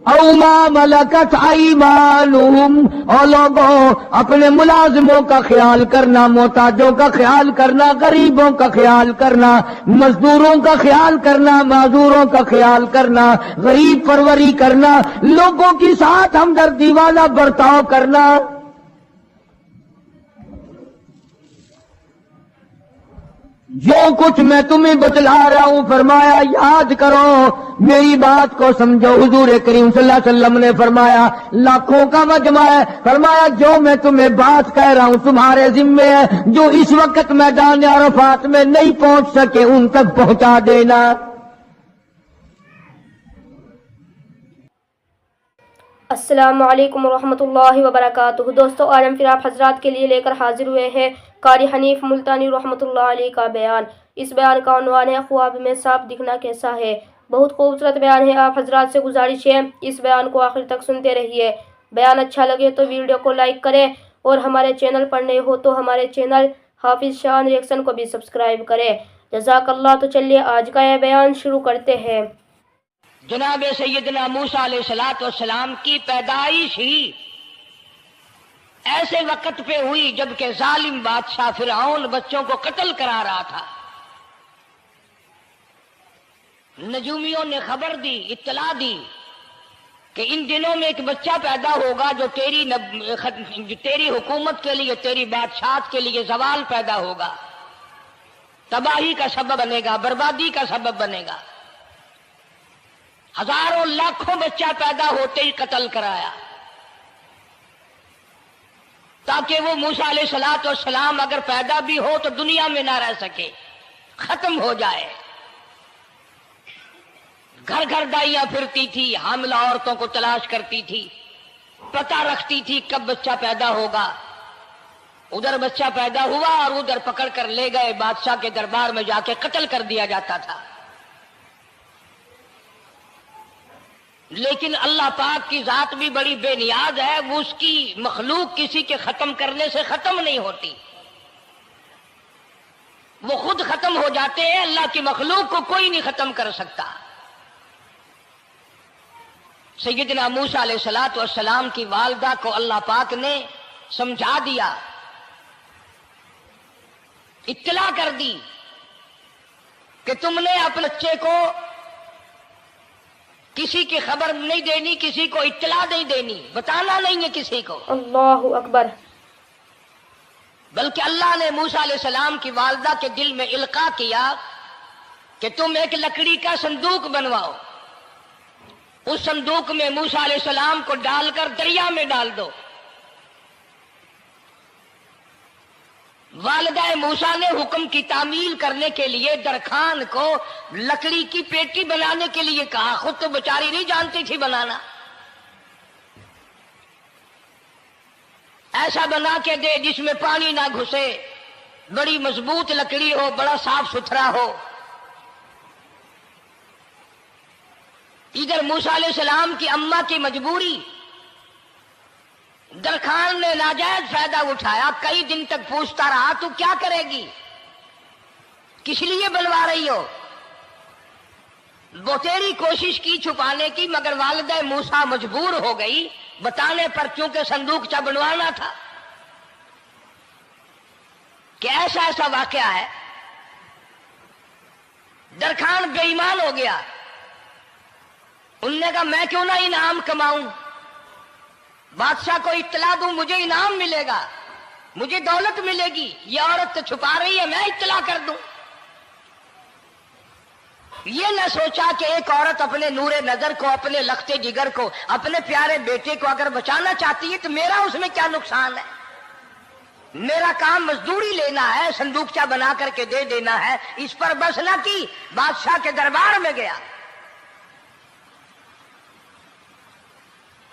او ما ملکت ایمانہم، اور لوگوں اپنے ملازموں کا خیال کرنا، محتاجوں کا خیال کرنا، غریبوں کا خیال کرنا، مزدوروں کا خیال کرنا، معذوروں کا خیال کرنا، غریب پروری کرنا، لوگوں کے ساتھ ہمدردی والا برتاؤ کرنا۔ جو کچھ میں تمہیں بتلا رہا ہوں فرمایا یاد کرو، میری بات کو سمجھو۔ حضور کریم صلی اللہ علیہ وسلم نے فرمایا لاکھوں کا مجمع ہے، فرمایا جو میں تمہیں بات کہہ رہا ہوں تمہارے ذمے ہے، جو اس وقت میدان عرفات میں نہیں پہنچ سکے ان تک پہنچا دینا۔ السلام علیکم ورحمۃ اللہ وبرکاتہ۔ دوستو آج ہم پھر آپ حضرات کے لیے لے کر حاضر ہوئے ہیں قاری حنیف ملتانی رحمۃ اللہ علیہ کا بیان۔ اس بیان کا عنوان ہے خواب میں سانپ دکھنا کیسا ہے۔ بہت خوبصورت بیان ہے، آپ حضرات سے گزارش ہے اس بیان کو آخر تک سنتے رہیے۔ بیان اچھا لگے تو ویڈیو کو لائک کریں، اور ہمارے چینل پر نئے ہو تو ہمارے چینل حافظ شان ریئیکشن کو بھی سبسکرائب کریں۔ جزاک اللہ۔ تو چلیے آج کا یہ بیان شروع کرتے ہیں۔ جناب سیدنا موسیٰ علیہ السلام کی پیدائش ہی ایسے وقت پہ ہوئی جبکہ ظالم بادشاہ فرعون بچوں کو قتل کرا رہا تھا۔ نجومیوں نے خبر دی، اطلاع دی کہ ان دنوں میں ایک بچہ پیدا ہوگا جو تیری حکومت کے لیے، تیری بادشاہت کے لیے زوال پیدا ہوگا، تباہی کا سبب بنے گا، بربادی کا سبب بنے گا۔ ہزاروں لاکھوں بچہ پیدا ہوتے ہی قتل کرایا تاکہ وہ موسیٰ علیہ السلام اگر پیدا بھی ہو تو دنیا میں نہ رہ سکے، ختم ہو جائے۔ گھر گھر دائیاں پھرتی تھی، حاملہ عورتوں کو تلاش کرتی تھی، پتہ رکھتی تھی کب بچہ پیدا ہوگا۔ ادھر بچہ پیدا ہوا اور ادھر پکڑ کر لے گئے، بادشاہ کے دربار میں جا کے قتل کر دیا جاتا تھا۔ لیکن اللہ پاک کی ذات بھی بڑی بے نیاز ہے، وہ اس کی مخلوق کسی کے ختم کرنے سے ختم نہیں ہوتی، وہ خود ختم ہو جاتے ہیں۔ اللہ کی مخلوق کو کوئی نہیں ختم کر سکتا۔ سیدنا موسیٰ علیہ السلام کی والدہ کو اللہ پاک نے سمجھا دیا، اطلاع کر دی کہ تم نے اپنے بچے کو کسی کی خبر نہیں دینی، کسی کو اطلاع نہیں دینی، بتانا نہیں ہے کسی کو۔ اللہ اکبر۔ بلکہ اللہ نے موسیٰ علیہ السلام کی والدہ کے دل میں القاء کیا کہ تم ایک لکڑی کا صندوق بنواؤ، اس صندوق میں موسیٰ علیہ السلام کو ڈال کر دریا میں ڈال دو۔ والدہ موسیٰ نے حکم کی تعمیل کرنے کے لیے درخان کو لکڑی کی پیٹی بنانے کے لیے کہا، خود تو بیچاری نہیں جانتی تھی بنانا۔ ایسا بنا کے دے جس میں پانی نہ گھسے، بڑی مضبوط لکڑی ہو، بڑا صاف ستھرا ہو۔ ادھر موسیٰ علیہ السلام کی اماں کی مجبوری، درخان نے ناجائز فائدہ اٹھایا، کئی دن تک پوچھتا رہا تو کیا کرے گی، کس لیے بنوا رہی ہو؟ وہ تیری کوشش کی چھپانے کی، مگر والدہ موسیٰ مجبور ہو گئی بتانے پر، کیونکہ صندوق بنوانا تھا۔ کہ ایسا واقعہ ہے، درخان بے ایمان ہو گیا۔ انہوں نے کہا میں کیوں نہ انعام کماؤں، بادشاہ کو اطلاع دوں، مجھے انعام ملے گا، مجھے دولت ملے گی۔ یہ عورت تو چھپا رہی ہے، میں اطلاع کر دوں۔ یہ نہ سوچا کہ ایک عورت اپنے نور نظر کو، اپنے لخت جگر کو، اپنے پیارے بیٹے کو اگر بچانا چاہتی ہے تو میرا اس میں کیا نقصان ہے؟ میرا کام مزدوری لینا ہے، صندوقچہ بنا کر کے دے دینا ہے۔ اس پر بس نہ کی، بادشاہ کے دربار میں گیا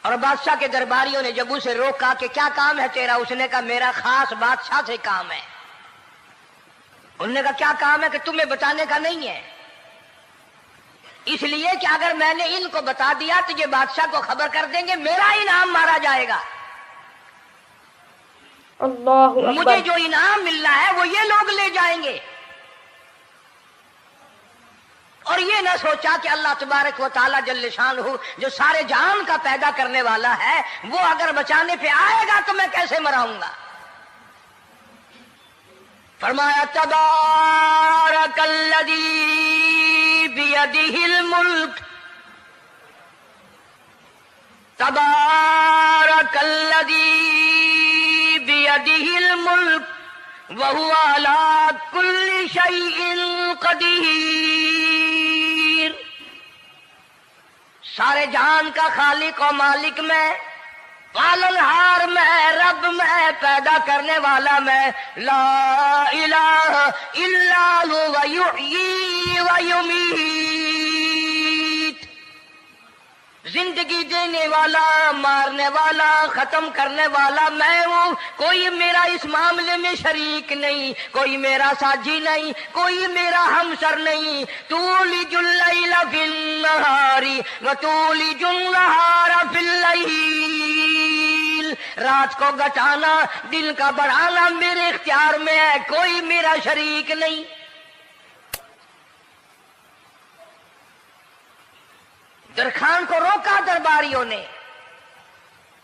اور بادشاہ کے درباریوں نے جب اسے روکا کہ کیا کام ہے تیرا، اس نے کہا میرا خاص بادشاہ سے کام ہے۔ انہوں نے کہا کیا کام ہے؟ کہ تمہیں بتانے کا نہیں ہے، اس لیے کہ اگر میں نے ان کو بتا دیا تو یہ بادشاہ کو خبر کر دیں گے، میرا انعام مارا جائے گا۔ اللہ اکبر۔ مجھے جو انعام ملنا ہے وہ یہ لوگ لے جائیں گے۔ اور یہ نہ سوچا کہ اللہ تبارک و تعالیٰ جل شانہ جو سارے جہان کا پیدا کرنے والا ہے وہ اگر بچانے پہ آئے گا تو میں کیسے مراؤں گا. فرمایا تبارک الذی بیدہ الملک، تبارک الذی بیدہ الملک وَهُوَ عَلَىٰ كُلِّ شَيْءٍ قَدِيرٌ. سارے جہان کا خالق و مالک میں، پالنہار میں، رب میں، پیدا کرنے والا میں، لا الہ الا هو یحیی و یمیت. زندگی دینے والا، مارنے والا، ختم کرنے والا میں ہوں. کوئی میرا اس معاملے میں شریک نہیں، کوئی میرا ساجی نہیں، کوئی میرا ہمسر نہیں. تولج اللیل فی النہار وتولج النہار فی اللیل. رات کو گھٹانا، دن کا بڑھانا میرے اختیار میں ہے، کوئی میرا شریک نہیں. درخان کو روکا درباریوں نے،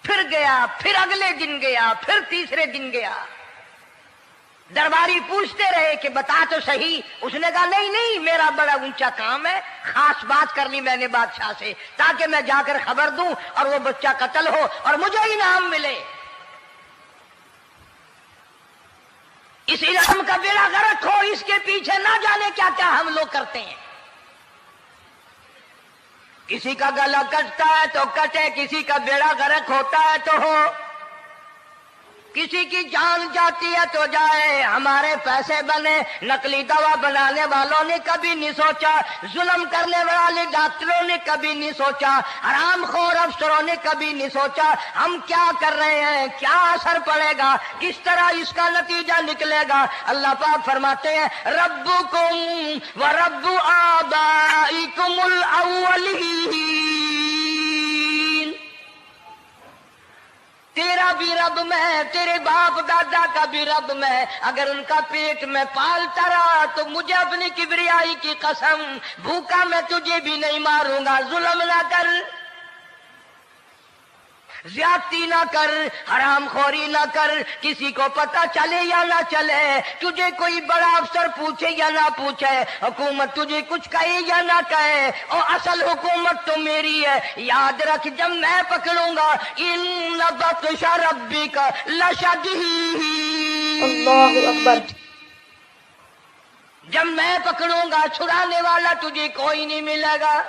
پھر گیا، پھر اگلے دن گیا، پھر تیسرے دن گیا. درباری پوچھتے رہے کہ بتا تو صحیح. اس نے کہا نہیں نہیں، میرا بڑا اونچا کام ہے، خاص بات کرنی میں نے بادشاہ سے تاکہ میں جا کر خبر دوں اور وہ بچہ قتل ہو اور مجھے انعام ملے. اس انعام کا بیڑا غرق ہو، اس کے پیچھے نہ جانے کیا کیا ہم لوگ کرتے ہیں. کسی کا گلا کٹتا ہے تو کٹے، کسی کا بیڑا غرق ہوتا ہے تو ہو، کسی کی جان جاتی ہے تو جائے، ہمارے پیسے بنے. نقلی دوا بنانے والوں نے کبھی نہیں سوچا، ظلم کرنے والے ڈاکٹروں نے کبھی نہیں سوچا، حرام خور افسروں نے کبھی نہیں سوچا ہم کیا کر رہے ہیں، کیا اثر پڑے گا، کس طرح اس کا نتیجہ نکلے گا. اللہ پاک فرماتے ہیں ربکم و رب آبائکم الاولین. تیرا بھی رب میں، تیرے باپ دادا کا بھی رب میں. اگر ان کا پیٹ میں پالتا رہا تو مجھے اپنی کبریائی کی قسم، بھوکا میں تجھے بھی نہیں ماروں گا. ظلم نہ کر، زیادتی نہ کر، حرام خوری نہ کر. کسی کو پتہ چلے یا نہ چلے، تجھے کوئی بڑا افسر پوچھے یا نہ پوچھے، حکومت تجھے کچھ کہے یا نہ کہے، اور اصل حکومت تو میری ہے. یاد رکھ جب میں پکڑوں گا ان بطش ربک لشدید. اللہ اکبر. جب میں پکڑوں گا چھڑانے والا تجھے کوئی نہیں ملے گا.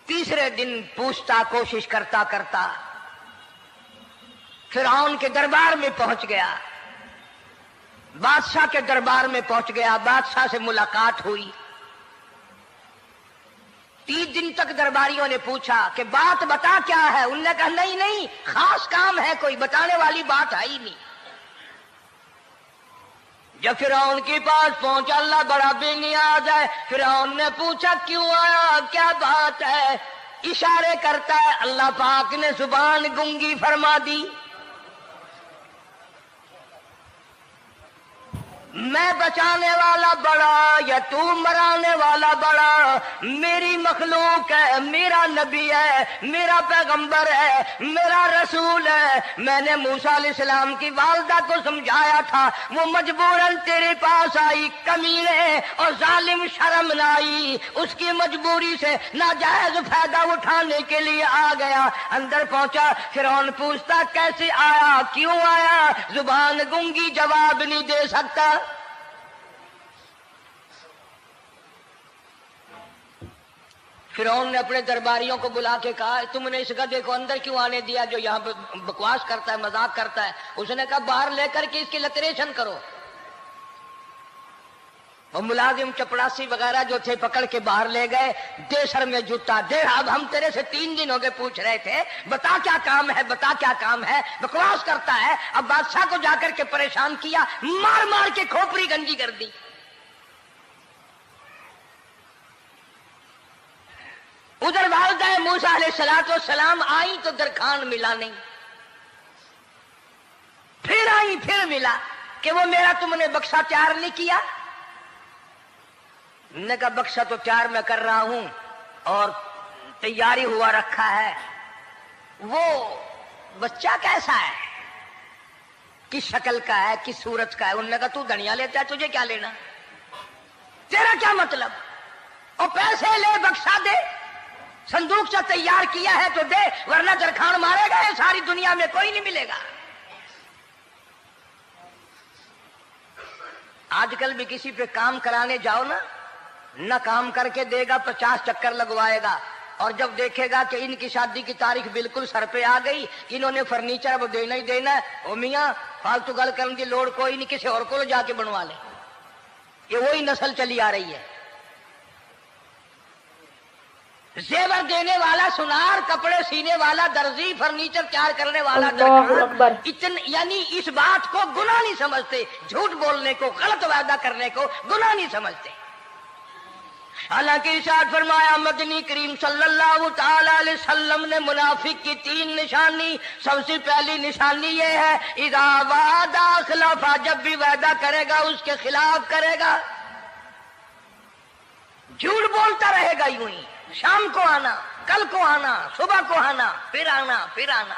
تیسرے دن پوچھتا، کوشش کرتا کرتا فرعون کے دربار میں پہنچ گیا، بادشاہ کے دربار میں پہنچ گیا. بادشاہ سے ملاقات ہوئی. 3 دن تک درباریوں نے پوچھا کہ بات بتا کیا ہے. انہوں نے کہا نہیں نہیں، خاص کام ہے، کوئی بتانے والی بات ہے ہی نہیں. جب فرعون کے پاس پہنچا، اللہ بڑا بے نیاز ہے. فرعون نے پوچھا کیوں آیا، کیا بات ہے. اشارے کرتا ہے، اللہ پاک نے زبان گنگی فرما دی. میں بچانے والا بڑا یا تو مرانے والا بڑا؟ میری مخلوق ہے، میرا نبی ہے، میرا پیغمبر ہے، میرا رسول ہے. میں نے موسیٰ علیہ السلام کی والدہ کو سمجھایا تھا، وہ مجبوراً تیرے پاس آئی، کمینے اور ظالم شرم نہ آئی. اس کی مجبوری سے ناجائز فائدہ اٹھانے کے لیے آ گیا. اندر پہنچا، فرعون پوچھتا کیسے آیا، کیوں آیا؟ زبان گنگی جواب نہیں دے سکتا. فرعون نے اپنے درباریوں کو بلا کے کہا تم نے اس گدھے کو اندر کیوں آنے دیا جو یہاں پہ بکواس کرتا ہے، مذاق کرتا ہے؟ اس نے کہا باہر لے کر کے اس کی لتریشن کرو. اور ملازم چپڑاسی وغیرہ جو تھے پکڑ کے باہر لے گئے. دے سر میں جوتا دے. اب ہم تیرے سے 3 دن ہو گئے پوچھ رہے تھے بتا کیا کام ہے، بتا کیا کام ہے، بکواس کرتا ہے. اب بادشاہ کو جا کر کے پریشان کیا، مار مار کے کھوپڑی گنجی کر دی. ادھر والدہ موسیٰ علیہ السلام آئی تو درخان ملا نہیں، پھر آئی پھر ملا. کہ وہ میرا تم نے بکسا تیار نہیں کیا؟ نے کہا بکسا تو تیار میں کر رہا ہوں اور تیاری ہوا رکھا ہے، وہ بچہ کیسا ہے، کس شکل کا ہے، کس صورت کا ہے؟ انہوں نے کہا تو دنیا لیتا ہے، تجھے کیا لینا، تیرا کیا مطلب، اور پیسے لے بکسا دے، صندوق سے تیار کیا ہے تو دے، ورنہ درخان مارے گا، یہ ساری دنیا میں کوئی نہیں ملے گا۔ آج کل بھی کسی پہ کام کرانے جاؤ نا، نہ کام کر کے دے گا، 50 چکر لگوائے گا، اور جب دیکھے گا کہ ان کی شادی کی تاریخ بالکل سر پہ آ گئی، انہوں نے فرنیچر وہ دینا ہی دینا ہے، او میاں فالتو گل کرنے کی لوڑ کوئی نہیں، کسی اور کو جا کے بنوا لے۔ یہ وہی نسل چلی آ رہی ہے، زیور دینے والا سنار، کپڑے سینے والا درزی، فرنیچر تیار کرنے والا درخان، یعنی اس بات کو گناہ نہیں سمجھتے، جھوٹ بولنے کو، غلط وعدہ کرنے کو گناہ نہیں سمجھتے۔ حالانکہ ارشاد فرمایا مدنی کریم صلی اللہ تعالی علیہ وسلم نے منافق کی 3 نشانی، سب سے پہلی نشانی یہ ہے اذا وعد اخلف، جب بھی وعدہ کرے گا اس کے خلاف کرے گا، جھوٹ بولتا رہے گا، یوں ہی شام کو آنا، کل کو آنا، صبح کو آنا، پھر آنا، پھر آنا۔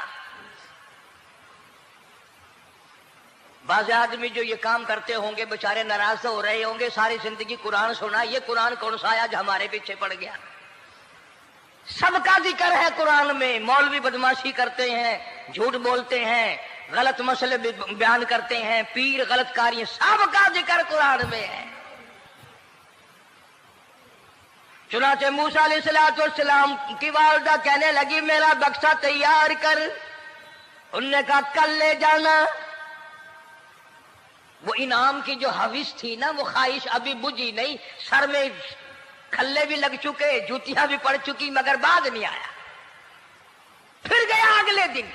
بعض آدمی جو یہ کام کرتے ہوں گے بےچارے ناراض ہو رہے ہوں گے، ساری زندگی قرآن سنا، یہ قرآن کون سا آیا جو ہمارے پیچھے پڑ گیا؟ سب کا ذکر ہے قرآن میں، مولوی بدماشی کرتے ہیں، جھوٹ بولتے ہیں، غلط مسئلے بیان کرتے ہیں، پیر غلط کاری، سب کا ذکر قرآن میں ہے۔ چنانچہ موسیٰ علیہ السلام کی والدہ کہنے لگی میرا بکسا تیار کر، انہوں نے کہا کل لے جانا۔ وہ انعام کی جو حوث تھی نا، وہ خواہش ابھی بجھی نہیں، سر میں کھلے بھی لگ چکے، جوتیاں بھی پڑ چکی، مگر بعد نہیں آیا۔ پھر گیا اگلے دن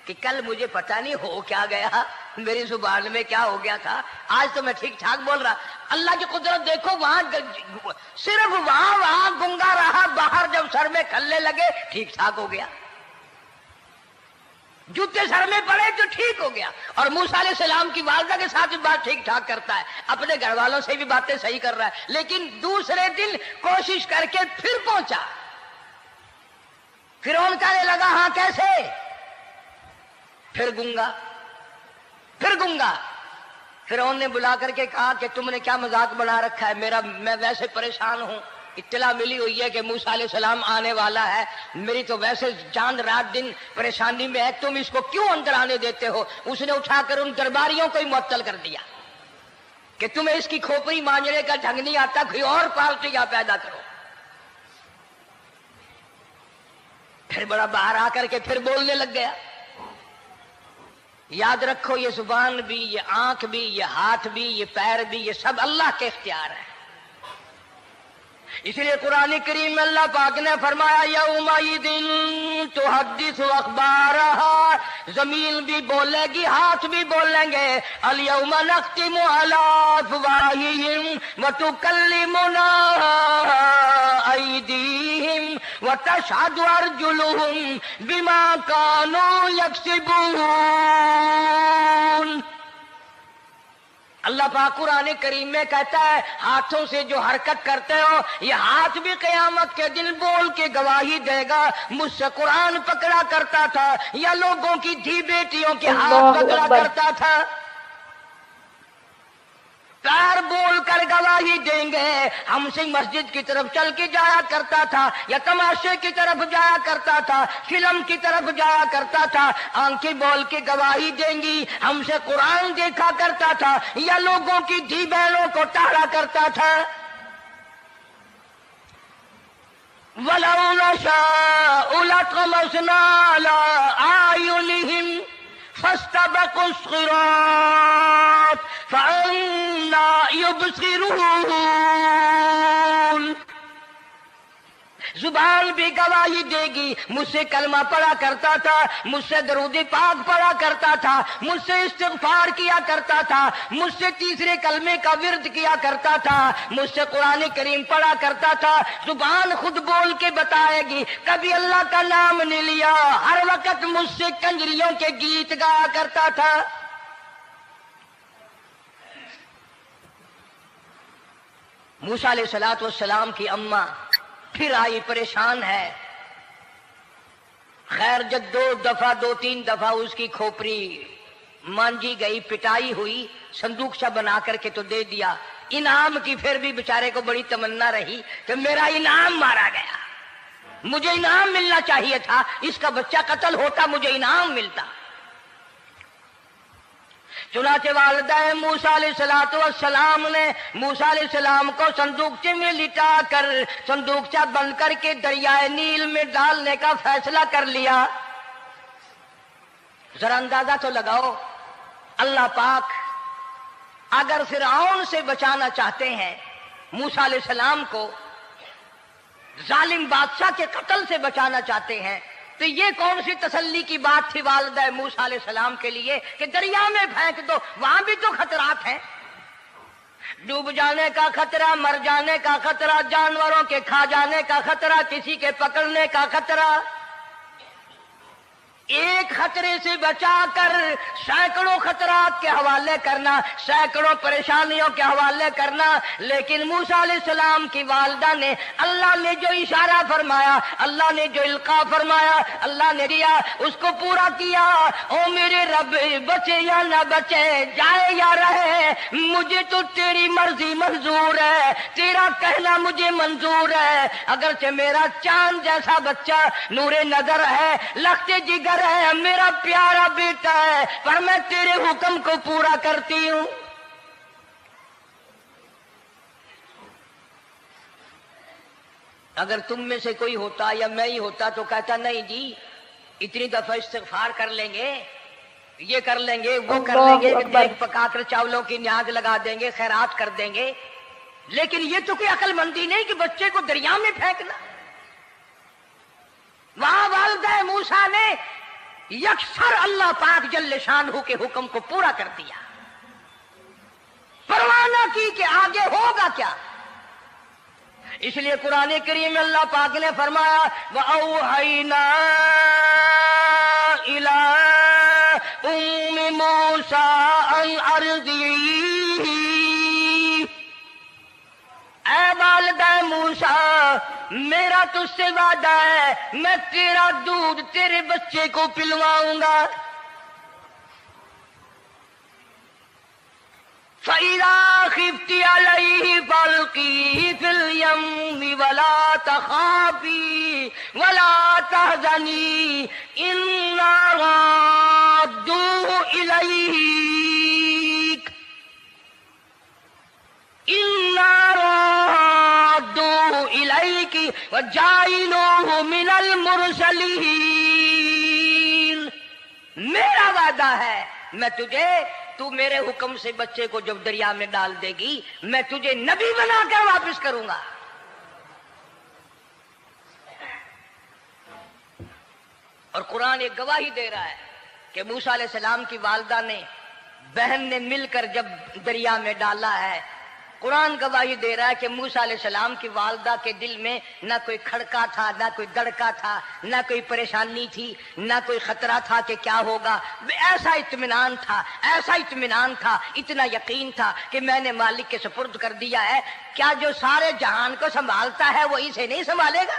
کہ کل مجھے پتہ نہیں ہو کیا گیا، میری زبان میں کیا ہو گیا تھا، آج تو میں ٹھیک ٹھاک بول رہا۔ اللہ کی قدرت دیکھو، وہاں صرف وہاں گنگا رہا، باہر جب سر میں کھلے لگے ٹھیک ٹھاک ہو گیا، جوتے سر میں پڑے تو ٹھیک ہو گیا۔ اور موسیٰ علیہ السلام کی والدہ کے ساتھ بھی بات ٹھیک ٹھاک کرتا ہے، اپنے گھر والوں سے بھی باتیں صحیح کر رہا ہے، لیکن دوسرے دن کوشش کر کے پھر پہنچا۔ فرعون کہنے لگا ہاں کیسے؟ پھر گنگا، پھر گنگا۔ فرعون نے بلا کر کے کہا کہ تم نے کیا مذاق بنا رکھا ہے، میں ویسے پریشان ہوں، اطلاع ملی ہوئی ہے کہ موسیٰ علیہ السلام آنے والا ہے، میری تو ویسے چاند رات دن پریشانی میں ہے، تم اس کو کیوں اندر آنے دیتے ہو؟ اس نے اٹھا کر ان درباریوں کو ہی معطل کر دیا کہ تمہیں اس کی کھوپڑی مانجنے کا ڈھنگ نہیں آتا، کوئی اور پارٹیاں پیدا کرو۔ پھر بڑا باہر آ کر کے پھر بولنے لگ گیا۔ یاد رکھو یہ زبان بھی، یہ آنکھ بھی، یہ ہاتھ بھی، یہ پیر بھی، یہ سب اللہ کے اختیار ہے۔ اس لیے قرآن کریم میں اللہ پاک نے فرمایا یومئذ تحدث اخبارہا، زمین بھی بولے گی، ہاتھ بھی بولیں گے، الیوم نختم علی افواہہم وتکلمنا ایدیہم وتشہد ارجلہم بما کانوا یکسبون۔ اللہ پاک قرآن کریم میں کہتا ہے ہاتھوں سے جو حرکت کرتے ہو، یہ ہاتھ بھی قیامت کے دن بول کے گواہی دے گا، مجھ سے قرآن پکڑا کرتا تھا یا لوگوں کی دھی بیٹیوں کے ہاتھ پکڑا کرتا تھا۔ پیر بول کر گواہی دیں گے، ہم سے مسجد کی طرف چل کے جایا کرتا تھا یا تماشے کی طرف جایا کرتا تھا، فلم کی طرف جایا کرتا تھا، آنکھیں بول کے گواہی دیں گی، ہم سے قرآن دیکھا کرتا تھا یا لوگوں کی دھی بہنوں کو ٹہرا کرتا تھا۔ وَلَوْ نَشَاءُ لَطَمَسْنَا عَلَىٰ أَعْيُنِهِمْ فَاسْتَبَقُوا الصِّرَاطَ فَأَنَّىٰ يُبْصِرُونَ۔ زبان بھی گواہی دے گی، مجھ سے کلمہ پڑھا کرتا تھا، مجھ سے درود پاک پڑھا کرتا تھا، مجھ سے استغفار کیا کرتا تھا، مجھ سے تیسرے کلمے کا ورد کیا کرتا تھا، مجھ سے قرآن کریم پڑھا کرتا تھا۔ زبان خود بول کے بتائے گی، کبھی اللہ کا نام نہیں لیا، ہر وقت مجھ سے کنجریوں کے گیت گایا کرتا تھا۔ موسیٰ علیہ السلام کی اماں پھر آئی، پریشان ہے. خیر جب دو تین دفعہ اس کی کھوپڑی مانجی گئی، پٹائی ہوئی، صندوقچہ بنا کر کے تو دے دیا. انعام کی پھر بھی بیچارے کو بڑی تمنا رہی کہ میرا انعام مارا گیا، مجھے انعام ملنا چاہیے تھا، اس کا بچہ قتل ہوتا مجھے انعام ملتا. چنانچہ والدہ موسیٰ علیہ السلام نے موسیٰ علیہ السلام کو صندوقچے میں لٹا کر صندوقچہ بند کر کے دریائے نیل میں ڈالنے کا فیصلہ کر لیا. ذرا اندازہ تو لگاؤ، اللہ پاک اگر فرعون سے بچانا چاہتے ہیں، موسیٰ علیہ السلام کو ظالم بادشاہ کے قتل سے بچانا چاہتے ہیں، تو یہ کون سی تسلی کی بات تھی والدہ موسیٰ علیہ السلام کے لیے کہ دریا میں پھینک دو، وہاں بھی تو خطرات ہیں، ڈوب جانے کا خطرہ، مر جانے کا خطرہ، جانوروں کے کھا جانے کا خطرہ، کسی کے پکڑنے کا خطرہ. ایک خطرے سے بچا کر سینکڑوں خطرات کے حوالے کرنا، سینکڑوں پریشانیوں کے حوالے کرنا. لیکن موسیٰ علیہ السلام کی والدہ نے اللہ نے جو اشارہ فرمایا، اللہ نے جو القاء فرمایا، اللہ نے دیا، اس کو پورا کیا. او میرے رب، بچے یا نہ بچے، جائے یا رہے، مجھے تو تیری مرضی منظور ہے، تیرا کہنا مجھے منظور ہے. اگرچہ میرا چاند جیسا بچہ نور نظر ہے، لخت جگر ہے، میرا پیارا بیٹا ہے، پر میں تیرے حکم کو پورا کرتی ہوں. اگر تم میں سے کوئی ہوتا یا میں ہی ہوتا تو کہتا نہیں جی اتنی دفعہ استغفار کر لیں گے، یہ کر لیں گے، وہ کر لیں گے، دیگ پکا کر چاولوں کی نیاز لگا دیں گے، خیرات کر دیں گے. لیکن یہ تو کوئی عقل مندی نہیں کہ بچے کو دریا میں پھینکنا. وہاں والدہ موسیٰ نے یکسر اللہ پاک جل شانہ کے حکم کو پورا کر دیا، پرواہ نہ کی کہ آگے ہوگا کیا. اس لیے قرآن کریم میں اللہ پاک نے فرمایا وَأَوْحَيْنَا إِلَىٰ أُمِّ مُوسَىٰ أَنْ أَرْضِعِيهِ، اے والدہ موسیٰ میرا تجھ سے وعدہ ہے، میں تیرا دودھ تیرے بچے کو پلواؤں گا. فَإِذَا خِفْتِ عَلَيْهِ فَأَلْقِيهِ فِي الْيَمِّ وَلَا تَخَافِي وَلَا تَحْزَنِي إِنَّا رَادُّوهُ إِلَيْكَ وَجَاعِلُوهُ مِنَ الْمُرْسَلِينَ. میرا وعدہ ہے میں تجھے، تو میرے حکم سے بچے کو جب دریا میں ڈال دے گی، میں تجھے نبی بنا کر واپس کروں گا. اور قرآن ایک گواہی دے رہا ہے کہ موسیٰ علیہ السلام کی والدہ نے بہن نے مل کر جب دریا میں ڈالا ہے، قرآن گواہی دے رہا ہے کہ موسیٰ علیہ السلام کی والدہ کے دل میں نہ کوئی کھڑکا تھا، نہ کوئی دڑکا تھا، نہ کوئی پریشانی تھی، نہ کوئی خطرہ تھا کہ کیا ہوگا. ایسا اطمینان تھا، ایسا اطمینان تھا، اتنا یقین تھا کہ میں نے مالک کے سپرد کر دیا ہے. کیا جو سارے جہان کو سنبھالتا ہے وہ اسے نہیں سنبھالے گا؟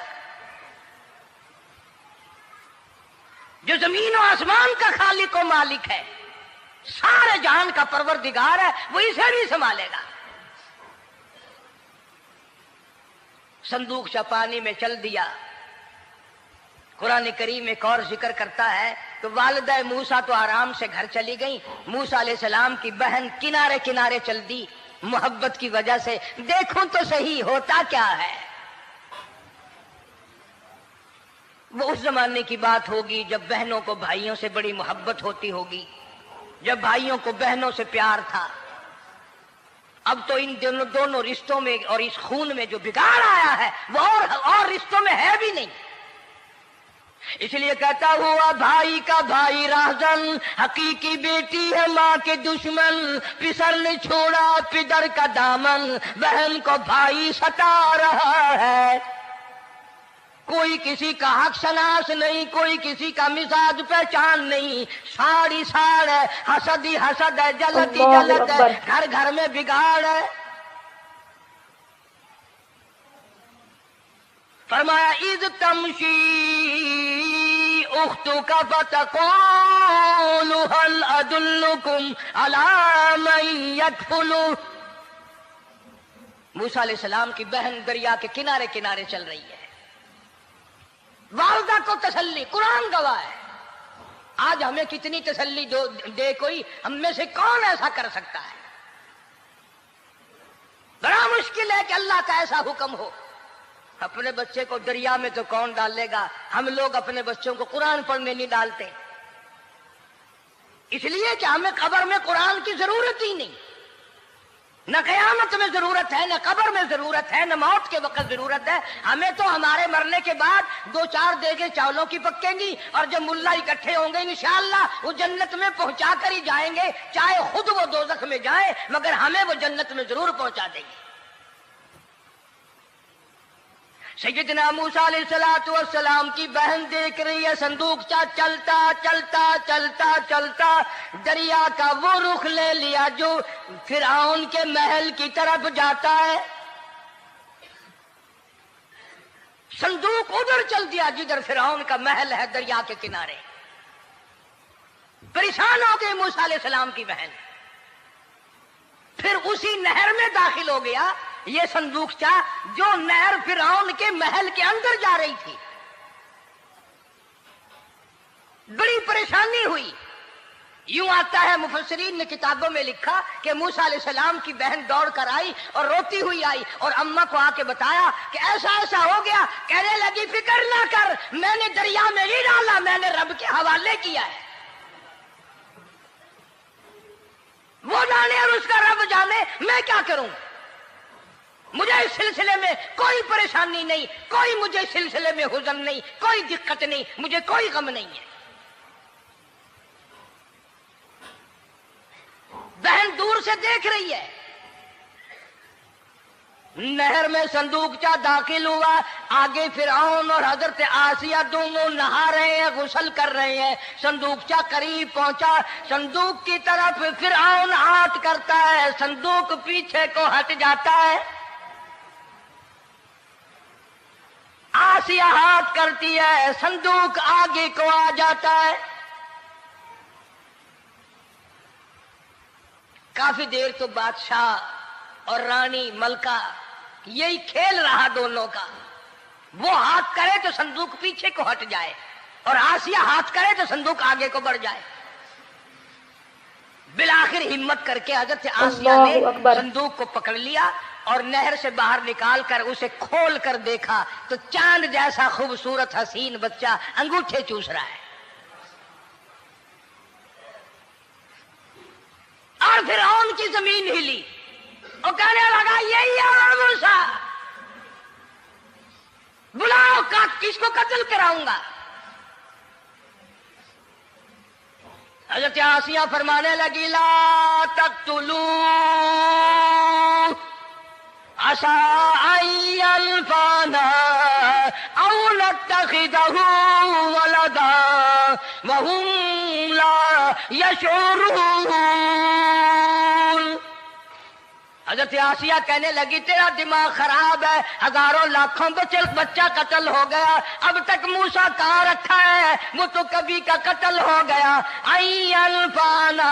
جو زمین و آسمان کا خالق و مالک ہے، سارے جہان کا پروردگار ہے، وہ اسے بھی سنبھالے گا. صندوق پانی میں چل دیا. قرآن کریم ایک اور ذکر کرتا ہے تو والدہ موسیٰ تو آرام سے گھر چلی گئی، موسیٰ علیہ السلام کی بہن کنارے کنارے چل دی محبت کی وجہ سے. دیکھوں تو صحیح ہوتا کیا ہے. وہ اس زمانے کی بات ہوگی جب بہنوں کو بھائیوں سے بڑی محبت ہوتی ہوگی، جب بھائیوں کو بہنوں سے پیار تھا. اب تو ان دونوں رشتوں میں اور اس خون میں جو بگاڑ آیا ہے وہ اور رشتوں میں ہے بھی نہیں. اس لیے کہتا ہوا بھائی کا بھائی راہزن، حقیقی بیٹی ہے ماں کے دشمن، پسر نے چھوڑا پدر کا دامن، بہن کو بھائی ستا رہا ہے. کوئی کسی کا حق شناس نہیں، کوئی کسی کا مزاج پہچان نہیں، ساڑی ساڑ ہے، حسد ہی حسد ہے، جلت ہی جلت ہے، گھر گھر میں بگاڑ ہے. فرمایا اذ تمشی اختک فتقول هل ادلکم علی من یکفل. موسیٰ علیہ السلام کی بہن دریا کے کنارے کنارے چل رہی ہے، والدہ کو تسلی، قرآن گواہ ہے. آج ہمیں کتنی تسلی دے کوئی، ہم میں سے کون ایسا کر سکتا ہے؟ بڑا مشکل ہے کہ اللہ کا ایسا حکم ہو. اپنے بچے کو دریا میں تو کون ڈالے گا؟ ہم لوگ اپنے بچوں کو قرآن پڑھنے نہیں ڈالتے، اس لیے کہ ہمیں قبر میں قرآن کی ضرورت ہی نہیں. نہ قیامت میں ضرورت ہے، نہ قبر میں ضرورت ہے، نہ موت کے وقت ضرورت ہے. ہمیں تو ہمارے مرنے کے بعد 2-4 دیگیں چاولوں کی پکیں گی، اور جب ملا اکٹھے ہوں گے انشاءاللہ وہ جنت میں پہنچا کر ہی جائیں گے، چاہے خود وہ دوزخ میں جائیں، مگر ہمیں وہ جنت میں ضرور پہنچا دیں گے. سیدنا موسیٰ علیہ السلام کی بہن دیکھ رہی ہے صندوقچہ چلتا چلتا چلتا چلتا دریا کا وہ رخ لے لیا جو فرعون کے محل کی طرف جاتا ہے. صندوق ادھر چل دیا جدھر فرعون کا محل ہے، دریا کے کنارے. پریشان ہو گئی موسیٰ علیہ السلام کی بہن، پھر اسی نہر میں داخل ہو گیا یہ صندوقچہ جو نہر فرعون کے محل کے اندر جا رہی تھی. بڑی پریشانی ہوئی. یوں آتا ہے، مفسرین نے کتابوں میں لکھا کہ موسیٰ علیہ السلام کی بہن دوڑ کر آئی اور روتی ہوئی آئی اور اماں کو آ کے بتایا کہ ایسا ایسا ہو گیا. کہنے لگی فکر نہ کر، میں نے دریا میں نہیں ڈالا، میں نے رب کے حوالے کیا ہے. وہ جانے اور اس کا رب جانے، میں کیا کروں؟ مجھے اس سلسلے میں کوئی پریشانی نہیں، کوئی مجھے اس سلسلے میں حزن نہیں، کوئی دقت نہیں، مجھے کوئی غم نہیں ہے. بہن دور سے دیکھ رہی ہے. نہر میں صندوقچہ داخل ہوا، آگے فرعون اور حضرت آسیہ دونوں نہا رہے ہیں، غسل کر رہے ہیں. صندوقچہ قریب پہنچا، صندوق کی طرف فرعون ہاتھ کرتا ہے، صندوق پیچھے کو ہٹ جاتا ہے. آسیہ ہاتھ کرتی ہے، صندوق آگے کو آ جاتا ہے. کافی دیر تو بادشاہ اور رانی ملکہ یہی کھیل رہا دونوں کا. وہ ہاتھ کرے تو صندوق پیچھے کو ہٹ جائے، اور آسیہ ہاتھ کرے تو صندوق آگے کو بڑھ جائے. بالآخر ہمت کر کے حضرت آسیہ نے صندوق کو پکڑ لیا اور نہر سے باہر نکال کر اسے کھول کر دیکھا تو چاند جیسا خوبصورت حسین بچہ انگوٹھے چوس رہا ہے. اور فرعون کی زمین ہلی، اور کہنے لگا یہی ہے موسیٰ، بلاؤ، کس کو قتل کراؤں گا. حضرت آسیہ فرمانے لگی لا تقتلوا عسى أن ينفعنا أو نتخذه ولدا وهم لا يشعرون. حضرت آسیہ کہنے لگی تیرا دماغ خراب ہے، ہزاروں لاکھوں بچہ قتل ہو گیا، اب تک موسیٰ کہاں رکھا ہے؟ وہ تو کبھی کا قتل ہو گیا. انفانا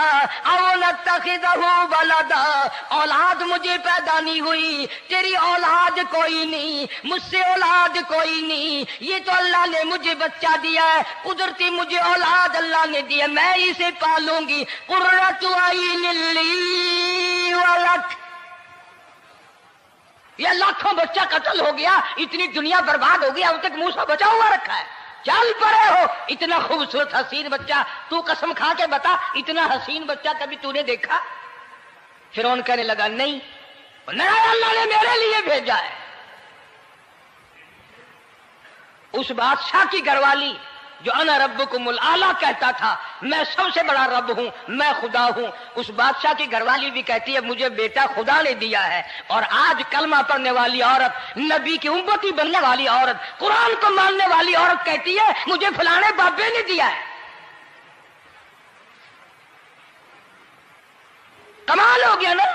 او نتخذہ ولدا، اولاد مجھے پیدا نہیں ہوئی، تیری اولاد کوئی نہیں، مجھ سے اولاد کوئی نہیں، یہ تو اللہ نے مجھے بچہ دیا ہے، قدرتی مجھے اولاد اللہ نے دیا، میں اسے پالوں گی. قرۃ عین لی ولک. یہ لاکھوں بچہ قتل ہو گیا، اتنی دنیا برباد ہو گئی، اب تک موسیٰ بچا ہوا رکھا ہے. چل پڑے ہو، اتنا خوبصورت حسین بچہ، تو قسم کھا کے بتا اتنا حسین بچہ کبھی تو نے دیکھا؟ فرعون کہنے لگا نہیں، اللہ نے میرے لیے بھیجا ہے. اس بادشاہ کی گھر والی جو انا ربکم الاعلیٰ کہتا تھا، میں سب سے بڑا رب ہوں، میں خدا ہوں، اس بادشاہ کی گھر والی بھی کہتی ہے مجھے بیٹا خدا نے دیا ہے. اور آج کلمہ پڑھنے والی عورت، نبی کی امتی بننے والی عورت، قرآن کو ماننے والی عورت کہتی ہے مجھے فلانے بابے نے دیا ہے. کمال ہو گیا نا.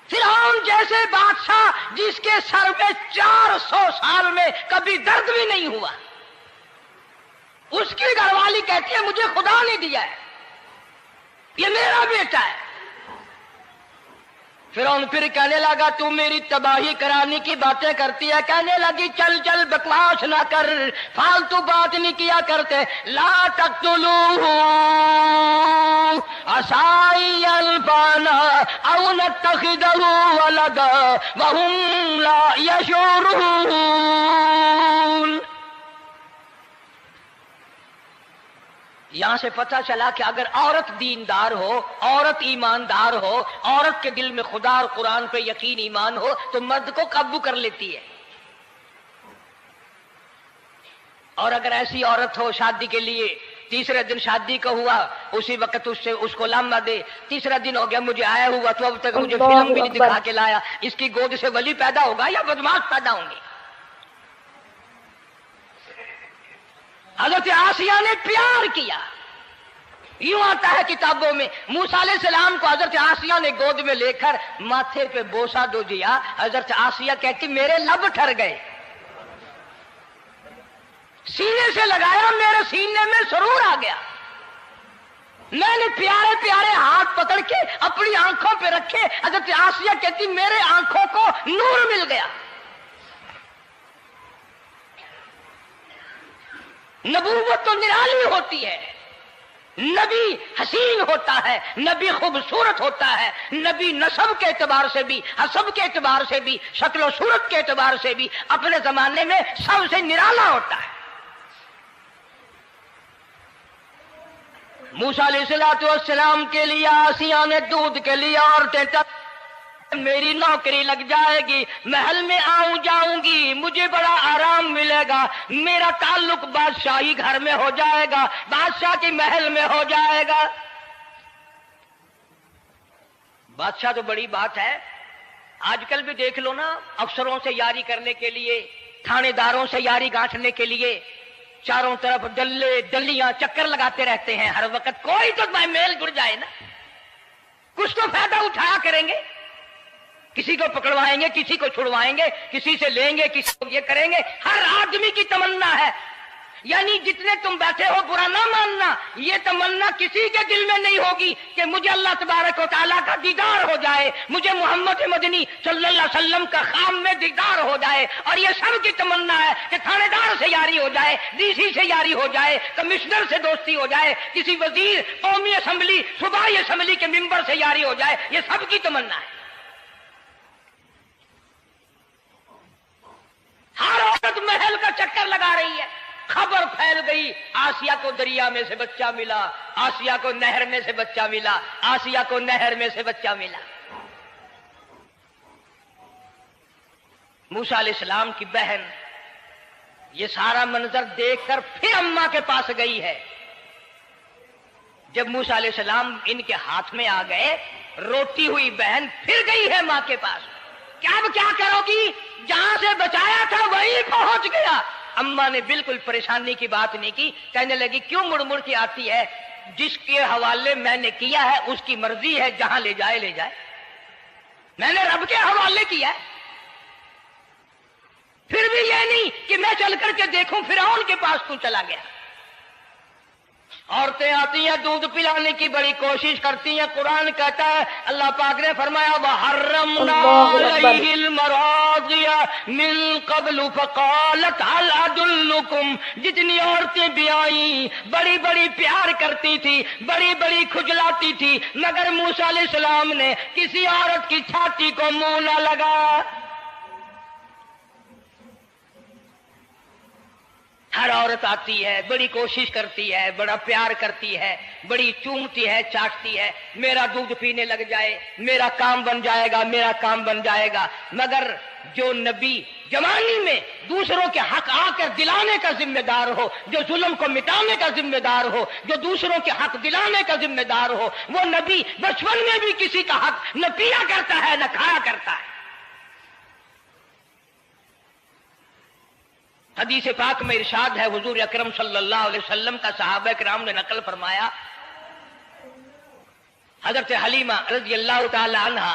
فرعون جیسے ایسے بادشاہ جس کے سر میں 400 سال میں کبھی درد بھی نہیں ہوا، اس کی گھر والی کہتی ہے مجھے خدا نے دیا ہے، یہ میرا بیٹا ہے۔ فرعون پھر کہنے لگا تو میری تباہی کرانے کی باتیں کرتی ہے، کہنے لگی چل چل بکواس نہ کر، فالتو بات نہیں کیا کرتے، لا تقتلوہ عسى ينفعنا او نتخذه ولدا وهم لا يشعرون۔ یہاں سے پتہ چلا کہ اگر عورت دیندار ہو، عورت ایماندار ہو، عورت کے دل میں خدا اور قرآن پہ یقین ایمان ہو تو مرد کو قابو کر لیتی ہے۔ اور اگر ایسی عورت ہو شادی کے لیے، تیسرے دن شادی کا ہوا، اسی وقت اس کو لامہ دے، تیسرا دن ہو گیا مجھے آیا ہوا تو اب تک مجھے فلم بھی نہیں دکھا کے لایا، اس کی گود سے ولی پیدا ہوگا یا بدماش پیدا ہوں گے؟ حضرت آسیہ نے پیار کیا، یوں آتا ہے کتابوں میں، موسیٰ علیہ السلام کو حضرت آسیہ نے گود میں لے کر ماتھے پہ بوسہ دو دیا، حضرت آسیہ کہتی میرے لب ٹھر گئے، سینے سے لگایا میرے سینے میں سرور آ گیا، میں نے پیارے پیارے ہاتھ پکڑ کے اپنی آنکھوں پہ رکھے، حضرت آسیہ کہتی میرے آنکھوں کو نور مل گیا۔ نبوت تو نرالی ہوتی ہے، نبی حسین ہوتا ہے، نبی خوبصورت ہوتا ہے، نبی نسب کے اعتبار سے بھی، حسب کے اعتبار سے بھی، شکل و صورت کے اعتبار سے بھی اپنے زمانے میں سب سے نرالا ہوتا ہے۔ موسیٰ علیہ السلام کے لیے آسیہ نے دودھ کے لیے عورتیں میری نوکری لگ جائے گی، محل میں آؤں جاؤں گی، مجھے بڑا آرام ملے گا، میرا تعلق بادشاہی گھر میں ہو جائے گا، بادشاہ کی محل میں ہو جائے گا۔ بادشاہ تو بڑی بات ہے، آج کل بھی دیکھ لو نا، افسروں سے یاری کرنے کے لیے، تھانے داروں سے یاری گانٹھنے کے لیے چاروں طرف ڈلے ڈلیاں چکر لگاتے رہتے ہیں ہر وقت، کوئی تو میل جڑ جائے نا، کچھ تو فائدہ اٹھایا کریں گے، کسی کو پکڑوائیں گے، کسی کو چھڑوائیں گے، کسی سے لیں گے، کسی کو یہ کریں گے، ہر آدمی کی تمنا ہے، یعنی جتنے تم بیٹھے ہو برا نہ ماننا، یہ تمنا کسی کے دل میں نہیں ہوگی کہ مجھے اللہ تبارک و تعالیٰ کا دیدار ہو جائے، مجھے محمد مدنی صلی اللہ علیہ وسلم کا خام میں دیدار ہو جائے، اور یہ سب کی تمنا ہے کہ تھانے دار سے یاری ہو جائے، ڈی سی سے یاری ہو جائے، کمشنر سے دوستی ہو جائے، کسی وزیر، قومی اسمبلی، صوبائی اسمبلی کے ممبر سے یاری ہو جائے، یہ سب کی تمنا ہے۔ ہر عورت محل کا چکر لگا رہی ہے، خبر پھیل گئی آسیہ کو دریا میں سے بچہ ملا، آسیہ کو نہر میں سے بچہ ملا، آسیہ کو نہر میں سے بچہ ملا۔ موسیٰ علیہ السلام کی بہن یہ سارا منظر دیکھ کر پھر اماں کے پاس گئی ہے۔ جب موسیٰ علیہ السلام ان کے ہاتھ میں آ گئے، روتی ہوئی بہن پھر گئی ہے ماں کے پاس، کیا کرو گی؟ جہاں سے بچایا تھا وہیں پہنچ گیا۔ اماں نے بالکل پریشانی کی بات نہیں کی، کہنے لگی کیوں مڑ مڑ کے آتی ہے، جس کے حوالے میں نے کیا ہے اس کی مرضی ہے، جہاں لے جائے لے جائے، میں نے رب کے حوالے کیا ہے، پھر بھی یہ نہیں کہ میں چل کر کے دیکھوں فرعون کے پاس کیوں چلا گیا۔ عورتیں آتی ہیں دودھ پلانے کی بڑی کوشش کرتی ہیں، قرآن کہتا ہے، اللہ پاک نے فرمایا وَحَرَّمْنَا عَلَيْهِ الْمَرَاضِعَ مِن قَبْلُ فَقَالَتْ هَلْ أَدُلُّكُمْ، جتنی عورتیں بھی آئیں بڑی بڑی پیار کرتی تھی، بڑی بڑی کھجلاتی تھی، مگر موسیٰ علیہ السلام نے کسی عورت کی چھاتی کو منہ نہ لگایا۔ ہر عورت آتی ہے، بڑی کوشش کرتی ہے، بڑا پیار کرتی ہے، بڑی چومتی ہے، چاٹتی ہے، میرا دودھ پینے لگ جائے، میرا کام بن جائے گا، میرا کام بن جائے گا۔ مگر جو نبی جوانی میں دوسروں کے حق آ کر دلانے کا ذمہ دار ہو، جو ظلم کو مٹانے کا ذمہ دار ہو، جو دوسروں کے حق دلانے کا ذمہ دار ہو، وہ نبی بچپن میں بھی کسی کا حق نہ پیا کرتا ہے نہ کھایا کرتا ہے۔ حدیث پاک میں ارشاد ہے، حضور اکرم صلی اللہ علیہ وسلم کا صحابہ کرام نے نقل فرمایا، حضرت حلیمہ رضی اللہ تعالی عنہا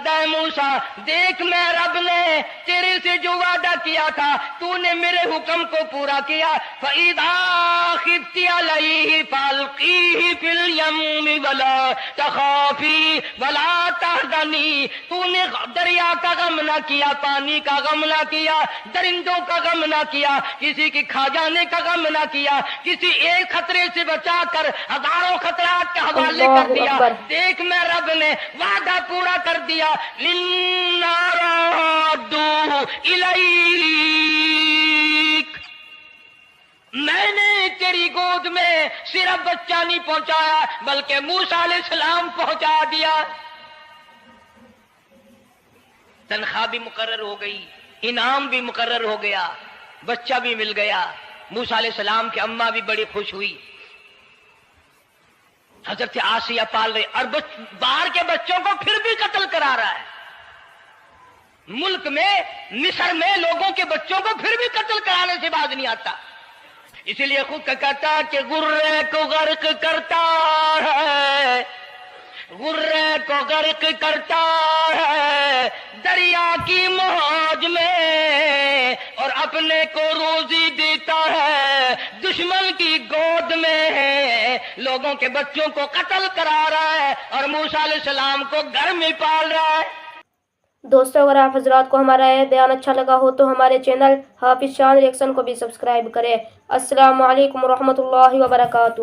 کرتا ہے موسیٰ دیکھ میں رب نے تیرے سے جو وعدہ کیا تھا تو نے میرے حکم کو پورا کیا فَإِذَا خِفْتِ عَلَيْهِ فَأَلْقِيهِ فِي الْيَمِّ وَلَا تَخَافِي وَلَا تَحْزَنِي تو نے دریا کا غم نہ کیا پانی کا غم نہ کیا درندوں کا غم نہ کیا کسی کی کھا جانے کا غم نہ کیا کسی ایک خطرے سے بچا کر ہزاروں خطرات کے حوالے کر دیا دیکھ میں رب نے وعدہ پورا کر دیا لِنَّا رَادُّوهُ إِلَيْكَ میں نے تیری گود میں صرف بچہ نہیں پہنچایا بلکہ موسیٰ علیہ السلام پہنچا دیا تنخواہ بھی مقرر ہو گئی انعام بھی مقرر ہو گیا بچہ بھی مل گیا موسیٰ علیہ السلام کی اماں بھی بڑی خوش ہوئی حضرت آسیہ پال رہے اور باہر کے بچوں کو پھر بھی قتل کرا رہا ہے ملک میں مصر میں لوگوں کے بچوں کو پھر بھی قتل کرانے سے باز نہیں آتا اسی لیے خود کا کہتا کہ غرے کو غرق کرتا ہے غرے کو غرق کرتا ہے دریا کی موج میں اور اپنے کو روزی دیتا ہے دشمن کی گود میں لوگوں کے بچوں کو قتل کرا رہا ہے اور موسیٰ علیہ السلام کو گھر میں پال رہا ہے دوستوں اگر آپ حضرات کو ہمارا یہ بیان اچھا لگا ہو تو ہمارے چینل حافظ شان ریئیکشن کو بھی سبسکرائب کریں۔ السلام علیکم ورحمۃ اللہ وبرکاتہ۔